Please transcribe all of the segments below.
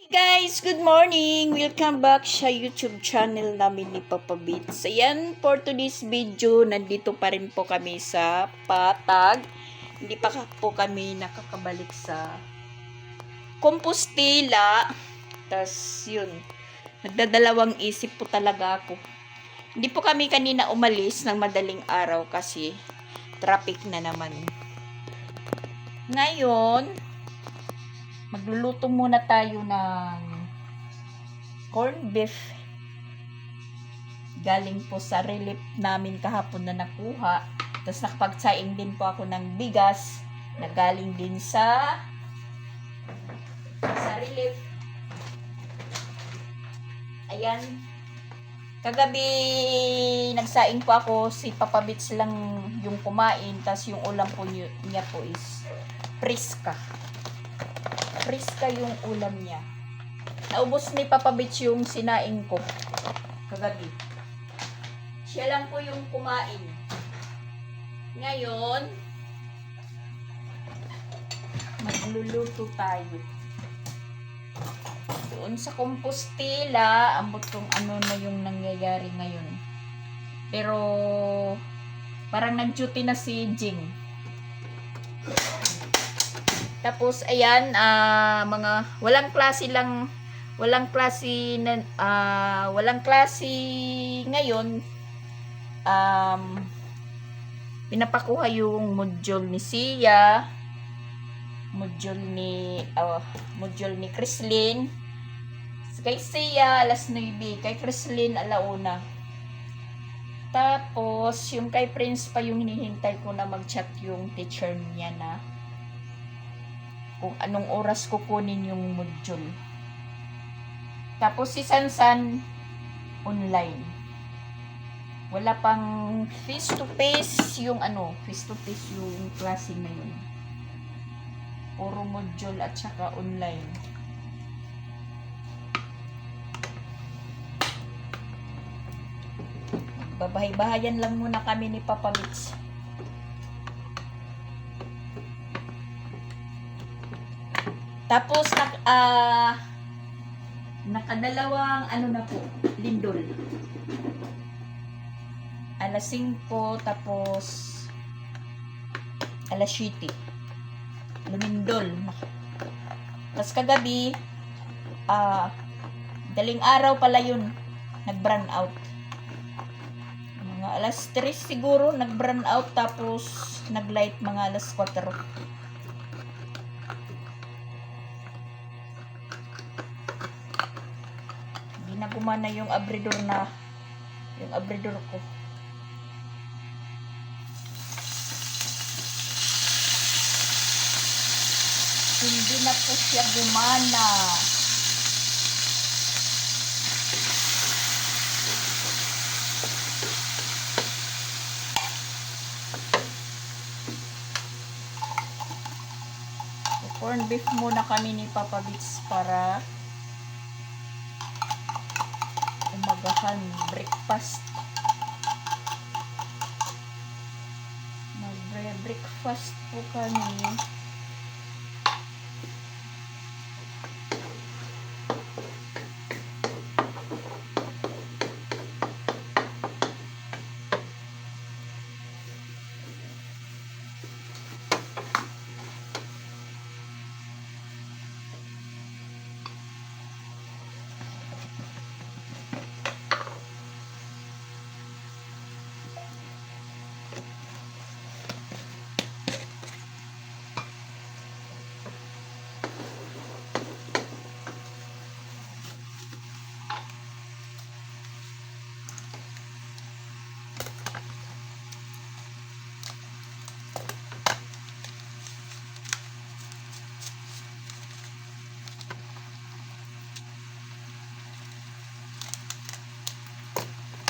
Guys, good morning! Welcome back sa YouTube channel namin ni Papa Beats. Ayan, for today's video, nandito pa rin po kami sa Patag. Hindi pa po kami nakakabalik sa Compostela. Tas yun, nagdadalawang isip po talaga ako. Hindi po kami kanina umalis ng madaling araw kasi traffic na naman. Ngayon, magluluto muna tayo ng corned beef. Galing po sa relief namin kahapon na nakuha. Tapos nakapagsaing din po ako ng bigas na galing din sa relief. Ayan. Kagabi nagsaing po ako, si Papa Beats lang yung kumain. Tapos yung ulam po niya po is friska. Friska yung ulam niya. Naubos ni Papa Beats yung sinaing ko kagabi. Siya lang po yung kumain. Ngayon, magluluto tayo. Doon sa Compostela, ambot kung ano na yung nangyayari ngayon. Pero, parang nag-duty na si Jing. Tapos, ayan, mga walang klase ngayon. Pinapakuha yung module ni Sia, module ni Chrislyn. Kay Sia, alas 9, kay Chrislyn, alauna. Tapos, yung kay Prince pa yung hinihintay ko na mag-chat yung teacher niya na kung anong oras kukunin yung module. Tapos si Sansan, online. Wala pang face-to-face yung klase na yun. Puro module at saka online. Babahay-bahayan lang muna kami ni Papa Beats. Tapos nakadalawang na po, lindol. Alas 5 tapos alas 7. Lumindol. Tapos kagabi, daling araw pala yun, nag-burn out. Mga alas 3 siguro, nag-burn out, tapos nag-light mga alas 4. Hindi na gumana yung abridor ko. Hindi na po siya gumana. Corn beef muna kami ni Papa Beats para umagahan, breakfast. Mag-breakfast po kami.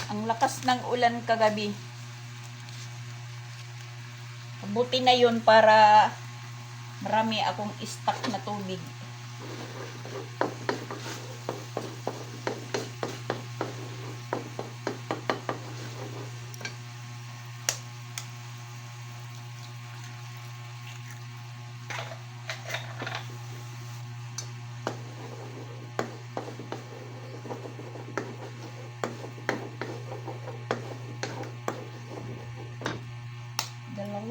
Ang lakas ng ulan kagabi. Buti na yun para marami akong stock na tubig.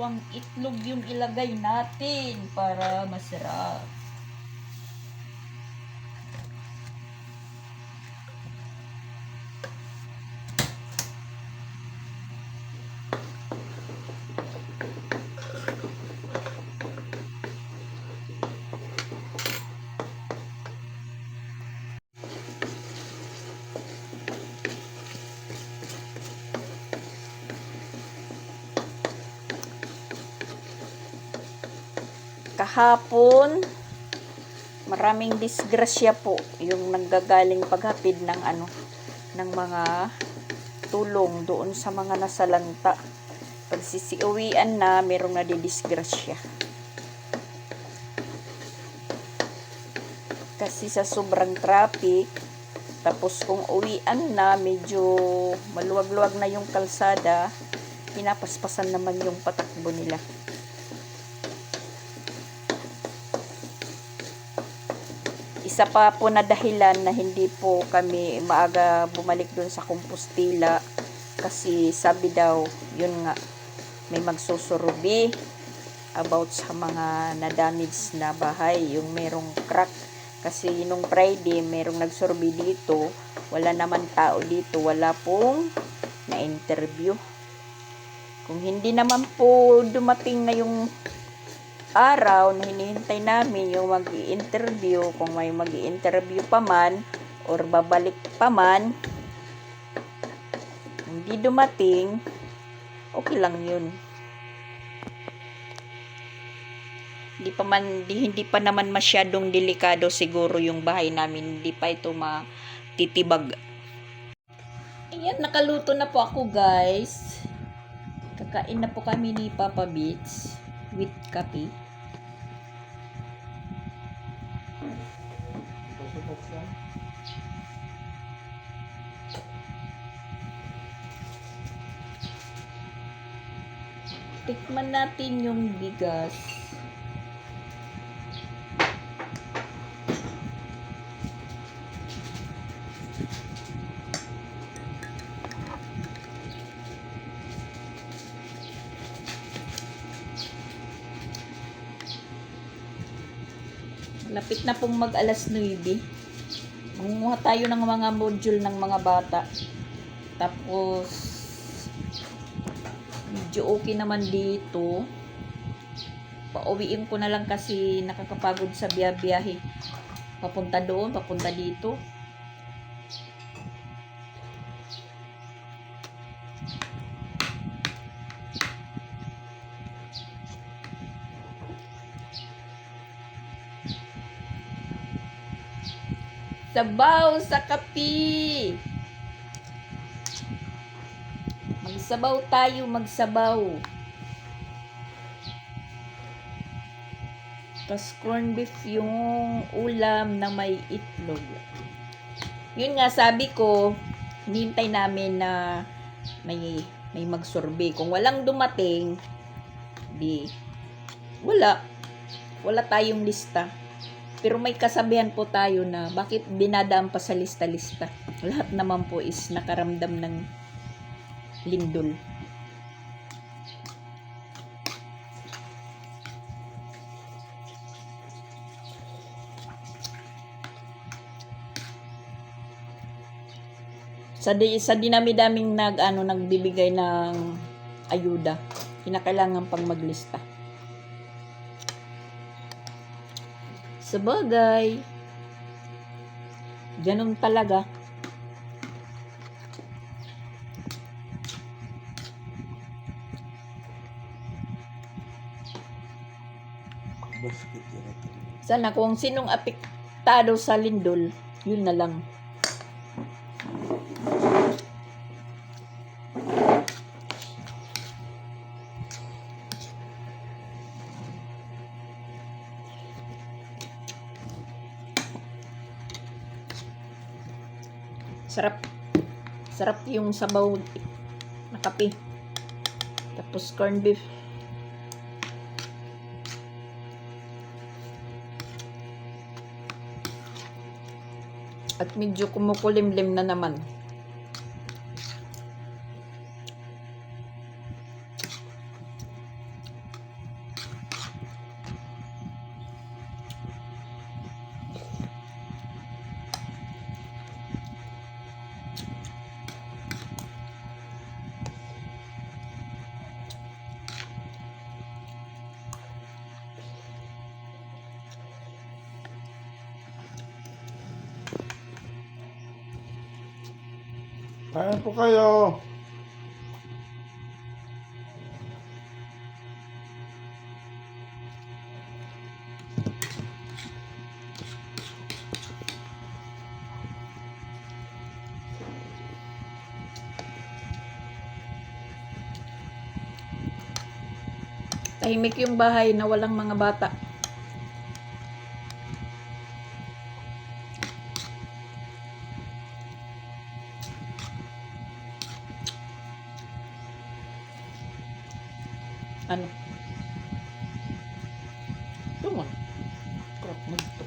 dalawang itlog yung ilagay natin para masarap. Kahapon, maraming disgrasya po yung nanggagaling paghapid ng ng mga tulong doon sa mga nasalanta. Pag sisiuwian na, merong nadidisgrasya. Kasi sa sobrang traffic, tapos kung uwian na, medyo maluwag-luwag na yung kalsada, pinapaspasan naman yung patakbo nila. Isa pa po na dahilan na hindi po kami maaga bumalik doon sa Compostela kasi sabi daw, yun nga, may magsusurubi about sa mga na-damage na bahay, yung merong crack. Kasi nung Friday, merong nagsurubi dito, wala naman tao dito, wala pong na-interview. Kung hindi naman po dumating na yung araw na hinihintay namin yung mag-i-interview, kung may mag-i-interview pa man or babalik pa man, hindi dumating, okay lang yun. Hindi pa naman masyadong delikado siguro yung bahay namin, hindi pa ito matitibag. Ayan, nakaluto na po ako, guys. Kakain na po kami ni Papa Beats with kape. Tikman natin yung bigas. Lapit na pong mag alas 9. Mangunguha tayo ng mga module ng mga bata. Tapos, medyo okay naman dito. Pauwiin ko na lang kasi nakakapagod sa biyahe. Papunta doon, papunta dito. Sabaw sa kape. Magsabaw tayo, magsabaw. Tapos corn beef yung ulam na may itlog. Yun nga, sabi ko, hinihintay namin na may magsurvey. Kung walang dumating, di wala tayong lista. Pero may kasabihan po tayo na bakit dinadaan pa sa lista-lista. Lahat naman po is nakaramdam ng lindol. Sa dinami-daming nagbibigay ng ayuda, kinakailangan pang maglista. Sabagay, ganun talaga. Sana kung sinong apektado sa lindol, yun na lang. Sarap yung sabaw na kape. Tapos corn beef. At medyo kumukulimlim na naman. Kain po kayo. Tahimik yung bahay na walang mga bata. Ano? Ito mo. Crap mo ito.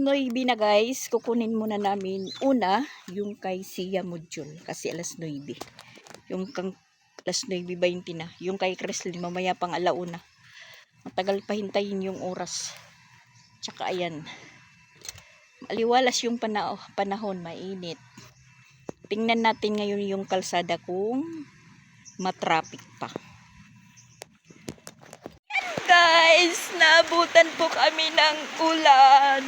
Noybi na guys, kukunin muna namin una yung kay Sia Module kasi alas 9. Yung kang alas 9:20 na. Yung kay Creslin mamaya pang alauna. Matagal pa hintayin yung oras. Tsaka ayan. Maliwalas yung panahon, mainit. Tingnan natin ngayon yung kalsada kung matraffic pa. Guys, naabutan po kami ng ulan.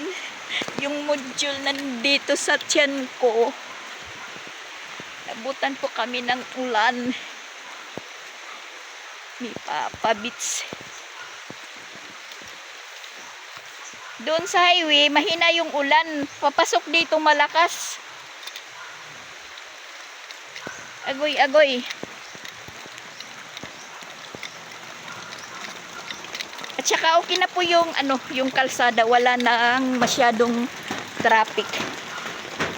Yung module nandito sa tiyan ko. Naabutan po kami ng ulan. Ni Papa Beats. Doon sa highway, mahina yung ulan. Papasok dito malakas. Agoy, agoy. At saka okay na po yung yung kalsada, wala nang masyadong traffic.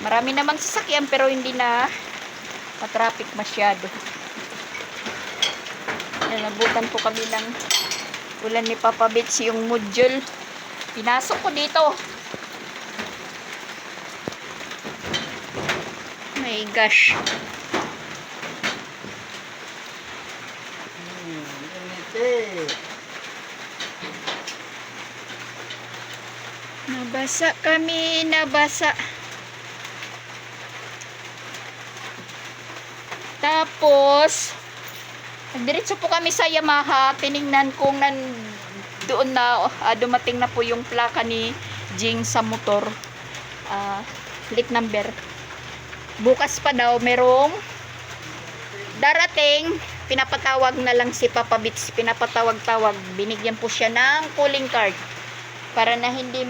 Marami namang sasakyan pero hindi na ma-traffic masyado. Nabutan po kami ng ulan ni Papa Beats yung module. Pinasok ko dito. My gosh. Nabasa kami, nabasa. Tapos, diretso po kami sa Yamaha. Tiningnan kung doon na dumating na po yung plaka ni Jing sa motor. Plate number. Bukas pa daw merong darating. Pinapatawag na lang si Papa Beats. Pinapatawag-tawag. Binigyan po siya ng calling card. Para na hindi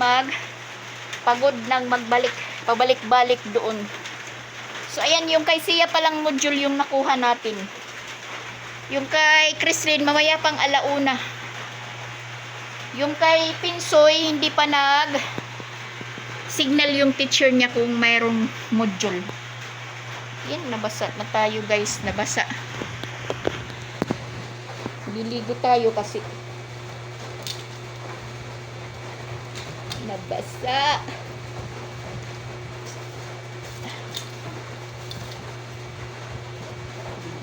pagod nang pabalik-balik doon. So, ayan, yung kay Sia palang module yung nakuha natin. Yung kay Creslin, mamaya pang alauna. Yung kay Pinsoy, hindi pa signal yung teacher niya kung mayroong module. Yan, nabasa na tayo guys, nabasa. Liligo tayo kasi nabasa.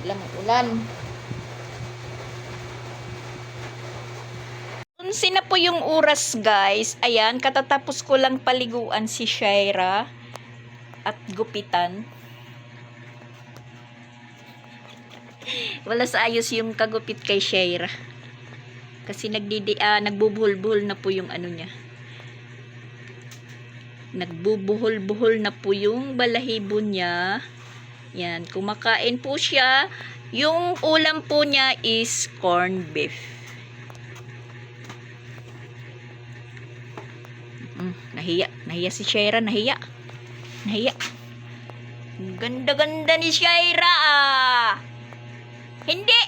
Lang ulan. Unsin na po yung oras guys. Ayan, katatapos ko lang paliguan si Shaira at gupitan. Wala sa ayos yung kagupit kay Shaira. Kasi nagbubuhol-buhol na po yung niya. Nagbubuhol-buhol na po yung balahibo niya. Yan, kumakain po siya. Yung ulam po niya is corned beef. Nahiya si Shaira, nahiya. Ganda-ganda ni Shaira. Hindi.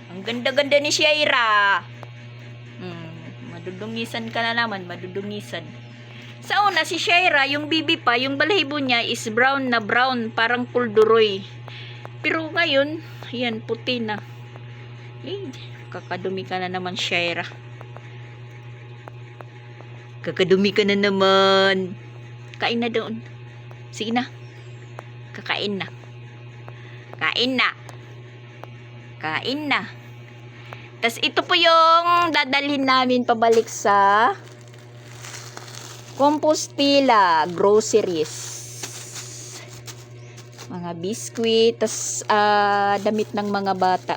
Ang ganda-ganda ni Shaira. Madudungisan ka na naman, madudungisan. Sa una, si Shaira, yung bibi pa, yung balahibo niya is brown na brown, parang pulduroy. Pero ngayon, yan, puti na. Kakadumi ka na naman, Shaira. Kakadumi ka na naman. Kain na doon. Sige na. Kakain na. Kain na. Kain na. Tas ito po yung dadalhin namin pabalik sa Compostela Groceries. Mga biskwit, tas damit ng mga bata.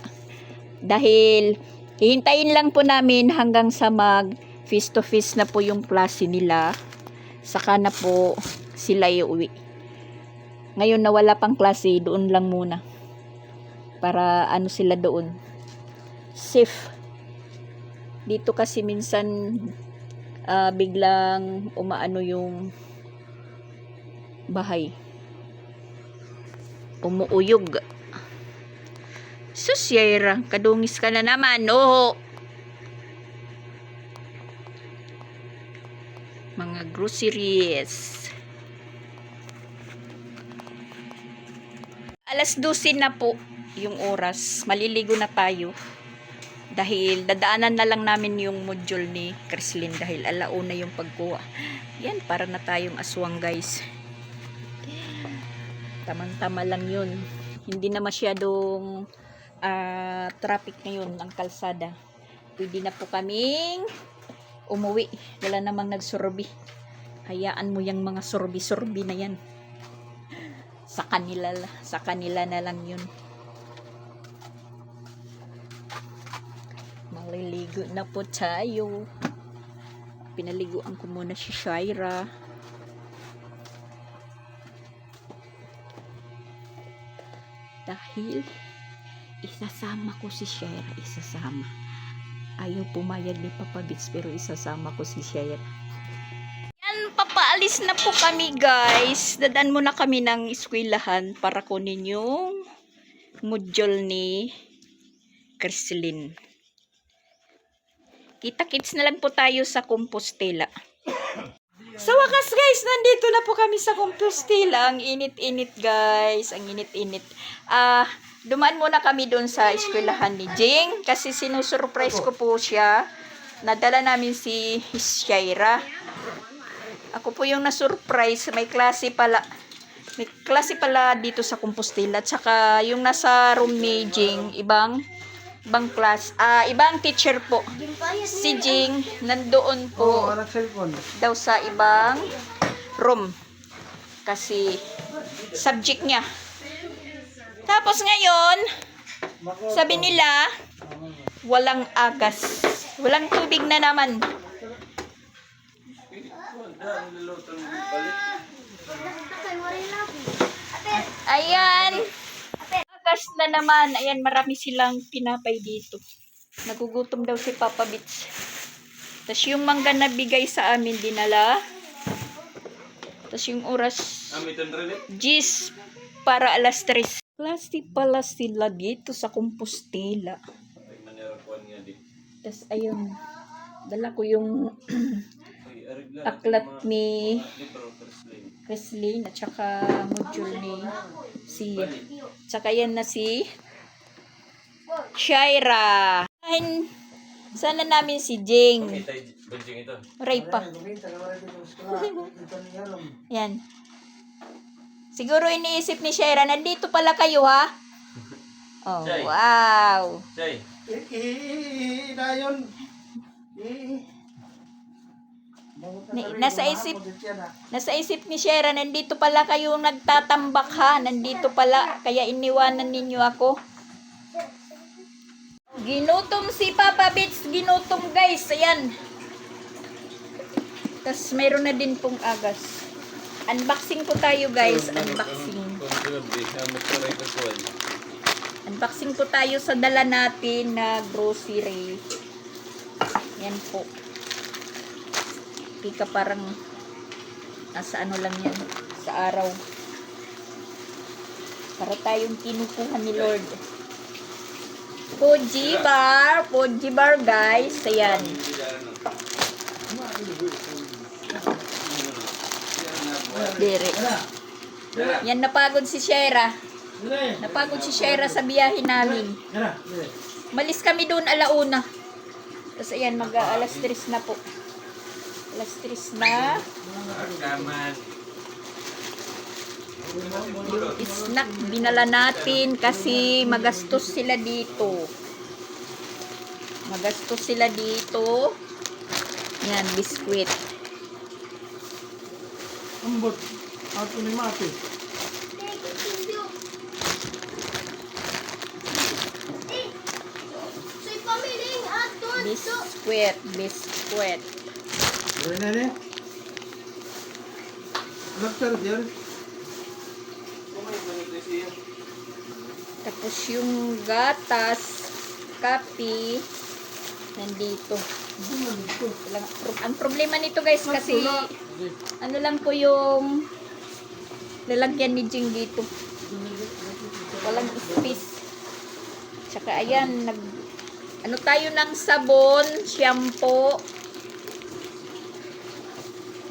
Dahil hihintayin lang po namin hanggang sa mag face to face na po yung klase nila. Saka na po sila iuwi. Ngayon na wala pang klase, doon lang muna. Para ano sila doon. Safe. Dito kasi minsan biglang umaano yung bahay. Umuuyog. Sus, Yaira, kadungis ka na naman. Oo. Mga groceries. Alas 12 na po yung oras. Maliligo na tayo. Dahil dadaanan na lang namin yung module ni Chrislyn dahil alauna yung pagkuha. Yan, para na tayong aswang, guys. Tamang-tama lang yun. Hindi na masyadong traffic ngayon ang kalsada. Pwede na po kaming umuwi. Wala namang nagsurbi. Hayaan mo yung mga surbi-surbi na yan. Sa kanila na lang yun. Maliligo na po tayo. Pinaliguan ko muna si Shaira. Dahil isasama ko si Shaira, isasama. Ayaw pumayag ni Papa Bits pero isasama ko si Shaira. Yan, papaalis na po kami, guys. Dadaan muna kami ng eskwelahan para kunin yung module ni Chrislyn. Kita-kits na lang po tayo sa Compostela. Sa wakas, guys, nandito na po kami sa Compostela. Ang init-init, guys. Ang init-init. Dumaan muna kami doon sa eskwelahan ni Jing kasi sinusurprise ko po siya. Nadala namin si Shaira. Ako po yung nasurprise. May klase pala. May klase pala dito sa Compostela. Tsaka yung nasa room ni Jing, ibang class. Ibang teacher po. Si Jing, nandoon po daw sa ibang room. Kasi subject niya. Tapos ngayon, sabi nila, walang agas. Walang tubig na naman. Ayan. Agas na naman. Ayan, marami silang pinapay dito. Nagugutom daw si Papa Bits. Tapos yung mangga na bigay sa amin dinala. Tapos yung oras Gis para alas 3. Klase pala sila dito sa Compostela. Tapos ayun, dala ko yung aklat ni Chrislyn at saka module ni si tsaka yan na si Shaira. Sana namin si Jing. Ray pa. Yan. Siguro iniisip ni Shaira, nandito pala kayo, ha? Oh, wow. Nasa isip ni Shaira, nandito pala kayo nagtatambak, ha? Nandito pala, kaya iniwanan ninyo ako. Ginutom si Papa Bits, ginutom, guys. Ayan. Tapos mayroon na din pong agas. Unboxing po tayo, guys. Unboxing po tayo sa dala natin na grocery. Yan po. Pika parang nasa ano lang yan. Sa araw. Para tayong kinukuha ni Lord. Fuji bar, guys. Ayan. Dire. Yan, napagod si Shaira. Napagod si Shaira sa biyahe namin. Malis kami doon alauna. Tapos ayan, alas 3 na po. Alas 3 na. Yung snack, binala natin kasi magastos sila dito. Yan, biskwit. Ambot. Ato ni mati. Biskwit. Uray na niya. Magsarap yan. Tapos yung gatas, kape, nandito. Ang problema nito guys kasi ano lang po yung lalagyan ni Jing dito. Walang space. Tsaka ayan, ano tayo ng sabon, shampoo,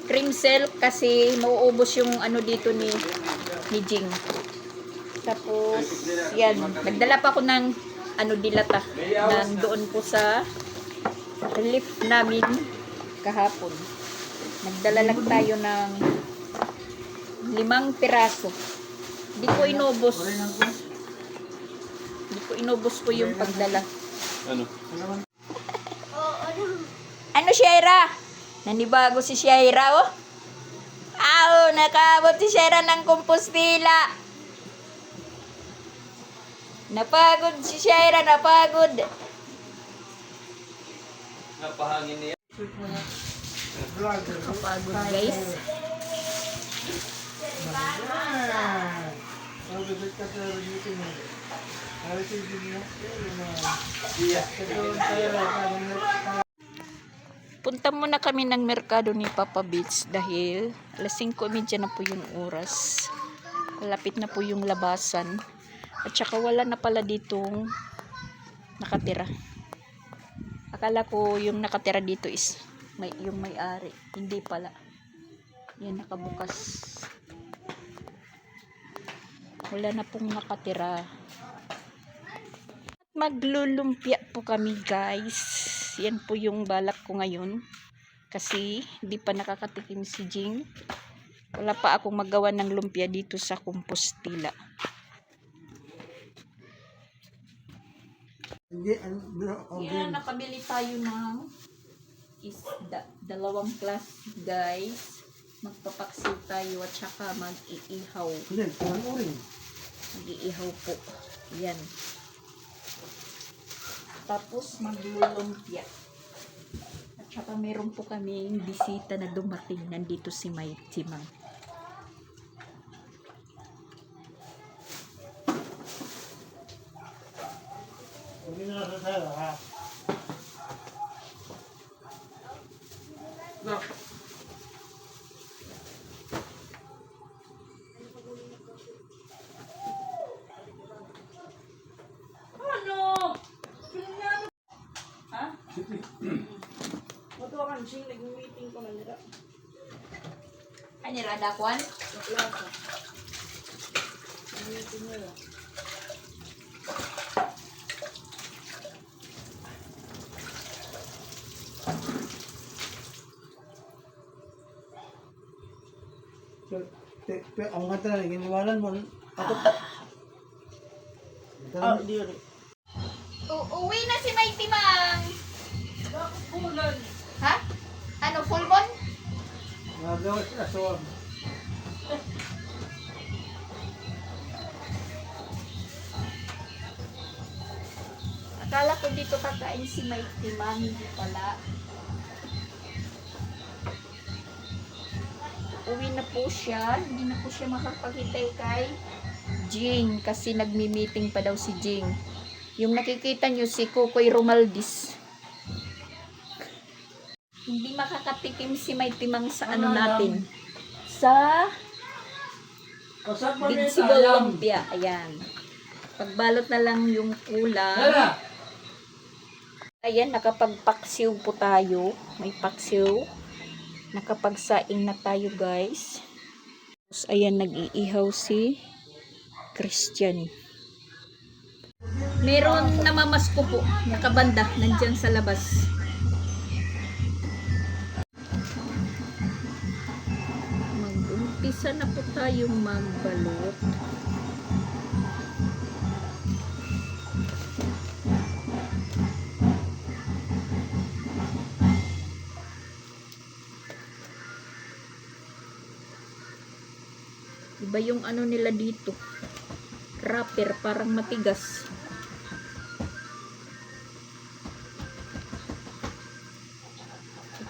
cream silk kasi mauubos yung ano dito ni Jing. Tapos yan, nagdala pa ako ng ano dilata ng doon po sa relief namin kahapon. Nagdala lang tayo ng 5 piraso. Hindi ko inubos. Hindi ko inubos po yung pagdala. Ano? Ano, Shaira? Nanibago si Shaira, oh. Nakaabot si Shaira ng kompostila. Napagod si Shaira, napagod. Napahangin niya. Napagod, guys. Punta muna kami ng merkado ni Papa Beach dahil alas 5:30 na po yung oras. Malapit na po yung labasan. At saka wala na pala ditong nakatira. Akala ko yung nakatira dito is yung may-ari. Hindi pala. Yan, nakabukas. Wala na pong nakatira. Maglulumpia po kami, guys. Yan po yung balak ko ngayon. Kasi hindi pa nakakatikim si Jing. Wala pa akong magawa ng lumpia dito sa Compostela. Yan, nakabili tayo ng isda. 2 plastic, guys. Magpapaksiw tayo at saka mag-iihaw. Mag-iihaw po. Yan. Tapos maglulumpia. At saka meron po kaming bisita na dumating. Nandito si Mang. Ano? Ha? Matuwa kan sing nag-meeting ko na nila. Ano rada kwan? Sa plaza. Meeting nila. Ang kanta na, giniwanan mo. Ako. Di rin. Uwi na si Mighty Mang. Bakit bulan? Ha? Ano, full moon? Nagawa sa aswang. Akala ko dito kakain si Mighty Mang, hindi pala. Uwi na po siya. Hindi na po siya makapagkitay kay Jing kasi nagmi-meeting pa daw si Jing. Yung nakikita nyo si Kokoy Romaldis. Hindi makakatikim si Mighty Mang sa ano natin. Sa Digsible Lumpia. Ayan. Pagbalot na lang yung kulang. Ayan, nakapagpaksiw po tayo. May paksiw. Nakapagsaing na tayo, guys. Tapos, ayan, nag-iihaw si Christian. Meron namamasko po. Nakabanda. Nandyan sa labas. Mag-umpisa na po tayong magbalot. Iba yung ano nila dito. Wrapper, parang matigas.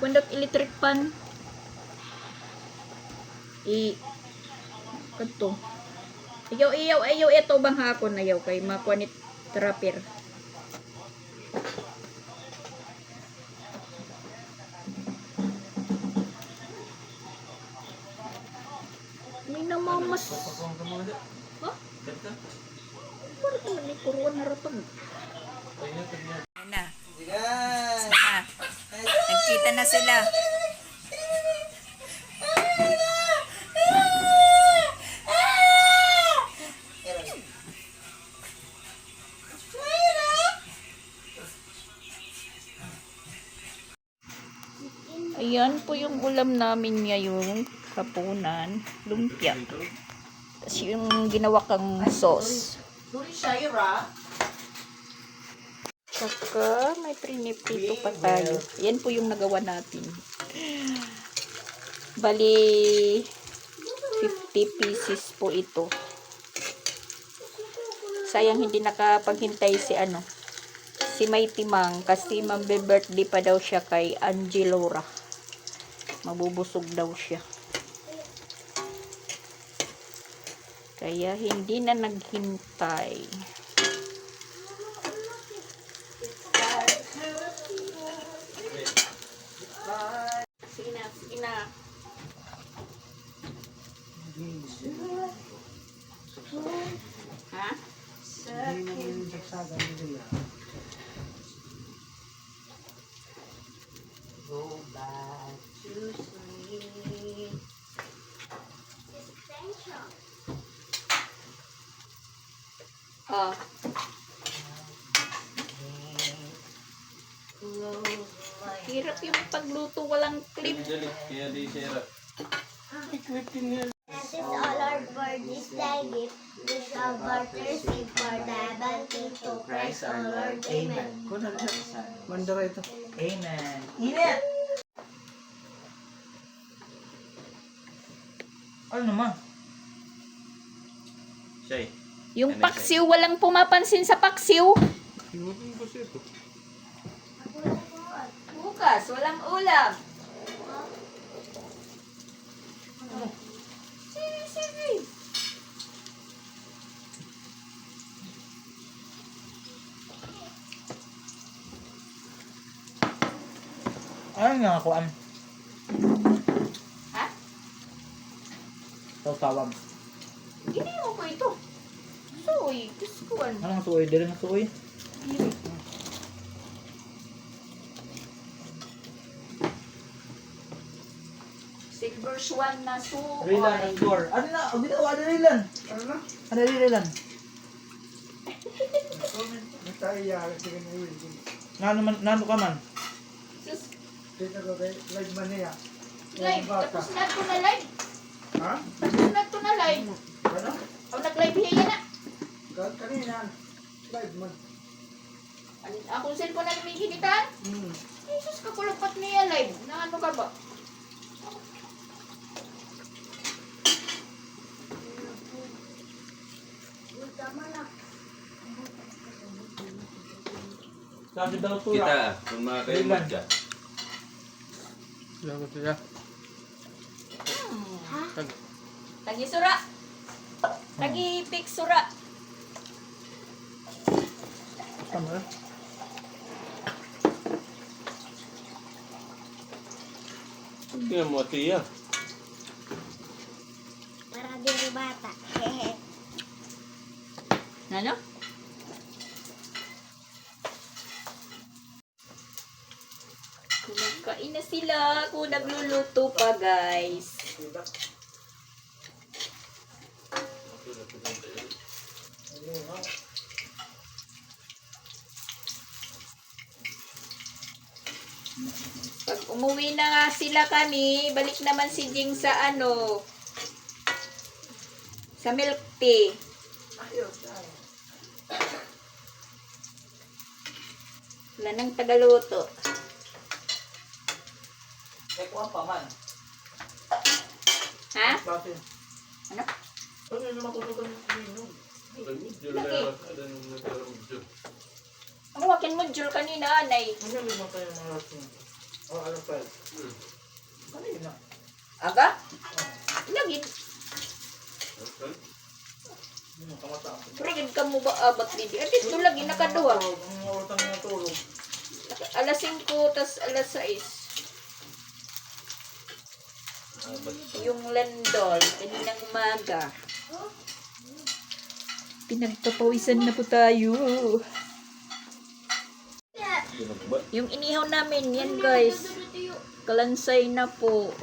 kundak electric pan. Kadto. Ayaw ito bang hakon ayaw kay makuanit trapper. May namamas. Ha? Para ko may kuruan harapan. Ayan na. Nagkita na sila. Ayan po yung ulam namin ngayong hapunan. Lumpia. Tapos yung ginawa kang sauce. Saka may prinipito pa tayo. Yan po yung nagawa natin. Bali 50 pieces po ito. Sayang hindi nakapaghintay si Mighty Mang kasi magbe-birthday pa daw siya kay Angelora. Mabubusog daw siya. Kaya hindi na naghintay. Sige na. Ha? Hindi naman yung saksagan nila. Go back to sleep. Oh. Hirap yung pagluto, walang clip. Kaya di sira. That is all our word is thy gift, which of our receive for thy bounty to Christ our Lord. Amen. Kuna siya. Mandara ito. Amen. Init! Ano naman? Shay. Yung paksiw, walang pumapansin sa paksiw. Bukas, walang ulam. Sige. Ano nga ako Ha? Tawag. Giniyo ko ito. Suy, kuskuan. Ano nga suoy? Dili nga suoy. Silver swan na suoy. Rilan ang door. Ano na? Ang bitaw, ano Rilan? Ano na? Ano Rilan? May tayo yari. Sige na yun. Nano ka man? Sus, Dito ko kay live man niya. live. Tapos na ito na live. Ha? Tapos na ito na live. Ano? Ang nag-live hiya na. Kanina. Live man. Akong cellphone na may hinitan. Jesus, kakulapat niya live. Na ano ka ba? Sabi daw Kita, kung mga kaimod ka. Lagot siya. Lagi sura. Lagi pick sura. Tama. Hindi mo tiya. Para di bata. Hehe. Ano? Kumakain na sila kung nagluluto pa, guys. Pag umuwi na nga sila kami, balik naman si Jing sa sa milk tea. Wala nang tagaluto. Ekuha pa man. Ha? Bakit? Ano? Ano yung matutugan yung minog? Laki. Ang wakin mo, Jul, kanina, anay. Ano yung mga tayo mga rason? Oh, ano pa? Kanina. Aga? Lagi. Kamata. Prigid ka mo ba abat didi? At ito lagi nakaduha. Ang utang na tulog. Alas 5 tas alas 6. Yung landol, kaninang umaga. Pinagpapawisan na po tayo. Yung inihaw namin, yan guys. Kalansay na po.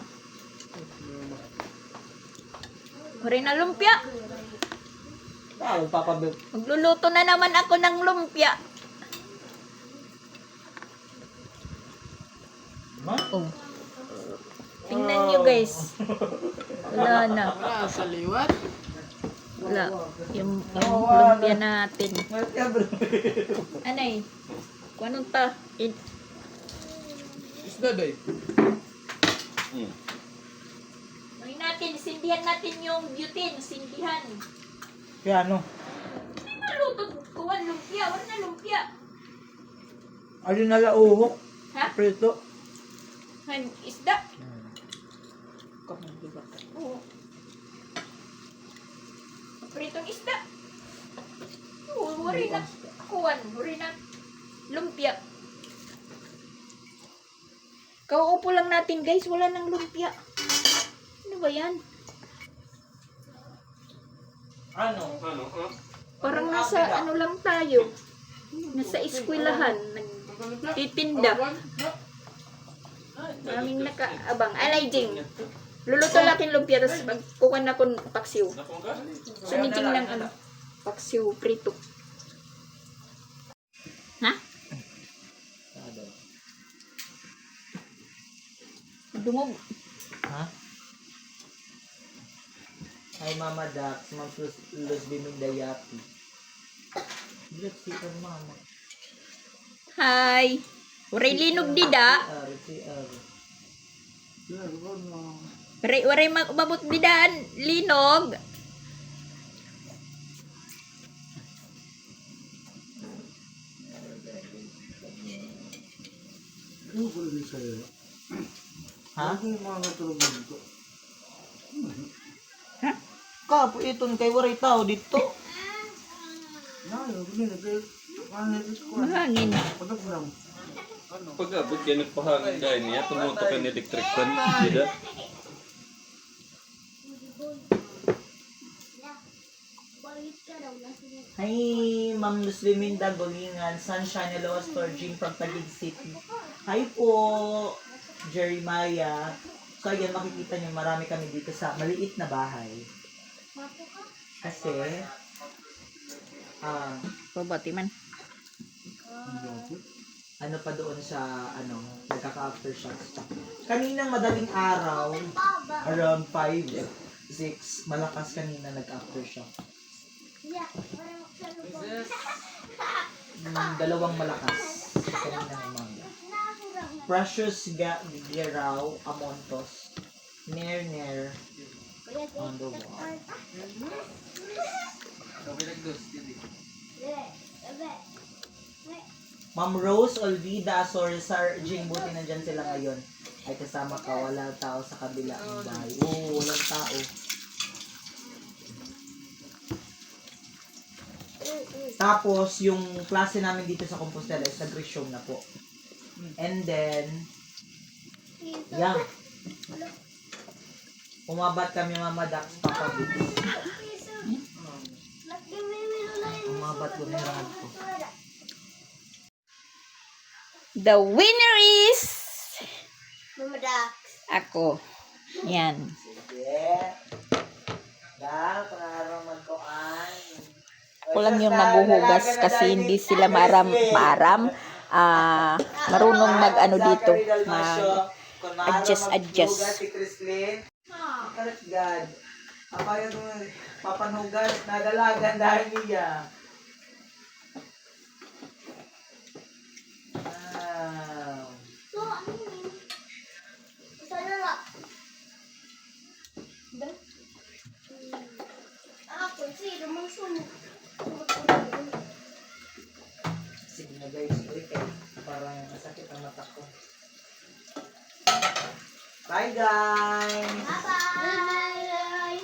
Rin na lumpia. Papabil. Magluluto na naman ako ng lumpia. Ma? Oh. Tingnan nyo guys. Wala na. Wala sa liwat. Wala. Yung lumpia natin. Anay? Kung anong ta? Isda day. Ano natin? Sindihan natin yung butane. Sindihan. Kaya ano? Naluto. Kuwan lumpia. Wala na lumpia. Alin na lauhok? Ha? Prito? Isda. Oo. Pritong isda. Oo, wari na. Kuwan. Wari na. Lumpia. Kauupo lang natin guys. Wala nang lumpia. Ano ba yan? Ano? Ano? Parang nasa ano lang tayo. Nasa eskwelahan. Nagtitinda. Maraming nakaabang. Alay, luluto lang aking lumpia. Tapos magkukuha na akong paksiw. Suniting ng ano. Paksiw prito. Ha? Dungog. Ha? Hi Mama Dax, Ma'am Luz Bimindayati. Let's see her mama. Hi. Waray linog dida. Waray mabot didaan. Linog. Ha? Kapo iton kay waray tao dito. Mahangin. Pag abot yan, nagpahangin dahil niya, tumutok ang electric fan. Sida. Hi Ma'am Luz Biminda Golingan, Sunshine Aloha Store, Gym from Taguig City. Hi po, Jeremiah. So ayan, makikita niyo marami kami dito sa maliit na bahay. Kasi, Pabati man. ano pa doon sa, nagkaka-aftershocks pa. Kaninang madaling araw, around 5, 6, malakas kanina nag-aftershock. Dalawang malakas kaninang umaga. Precious Giraw Amontos, Ner on the wall. Ma'am Rose Olvida, sorry sir, Jing, buti nandyan sila ngayon. Ay kasama ka, wala tao sa kabila ng bahay. Oo, walang tao. Tapos, yung klase namin dito sa Compostela is nag-resume na po. And then, yeah. Umabat kami Mama Dax, Papa Bits. Umabat ko na yung ko. The winner is Mama Dax. ako. Yan. Sige. Dahil, pangarang magkuhan. Ako lang yung maghuhugas kasi hindi sila marunong mag-ano dito, mag-adjust. Si Crislin. Karat God. Ako yung papanugas na dalagan dahil niya. Wow. So, ano yun? Sana lang. Ako, sino mang sunog? Sige na guys, ulit eh. Parang masakit ang mata ko. Bye guys! Bye-bye!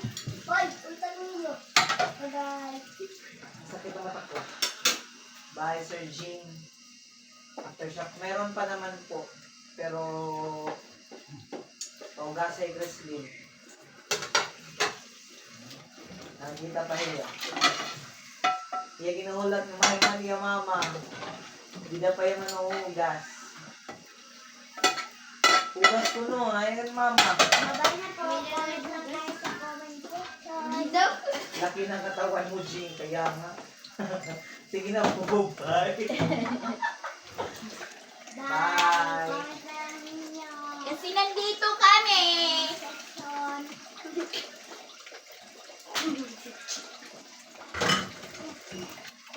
Hoy, utang ninyo. Bye-bye. Sakit ang mata ko. Bye Sir Jing. Aftershock. Meron pa naman po. Pero paugasa ay Creslin. Nakikita pa hiya. Iya ginuhulat ng mahiman niya mama. Hindi na pa yung manuhugas. Hugas ko no. Ayan mama. Bye-bye na po. Comment lang tayo sa comment section. Laki ng katawan mo, Jing. Kaya nga. Sige na po. Bye. Bye. Comment lang ninyo. Kasi nandito kami. Section.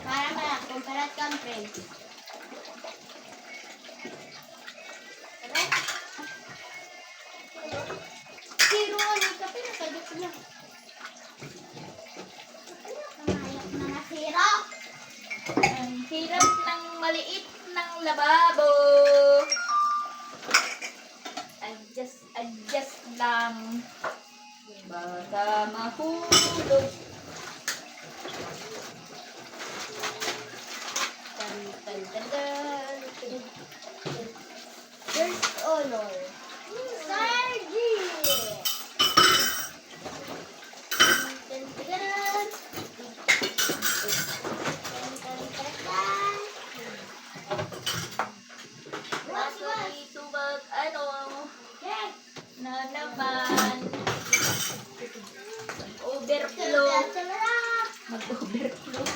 Para comparat conference. Zero ano ka pinakagit ko lang. Kamayok na na zero. Ang hirap ng maliit ng lababo. Adjust lang. Baka mahulog. Tan, tan, tan, tan. First honor. Sargi. Actually, tubag, ano, na naman. Overflow. Mag-overflow.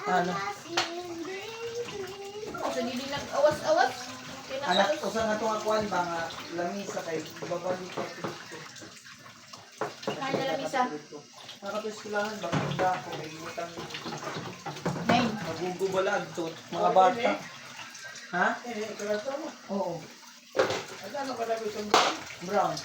Ano? Kasi hindi lang awas-awas. Anak ko sa nga itong akuan ba nga lamisa kay babalik ko dito. Kaya na lamisa. Nakapeskulahan ba kung ba ako may utang Nine. magugubalag to mga bata. Ha? Eh, karata mo. Oo. Ano kadami sa Brown.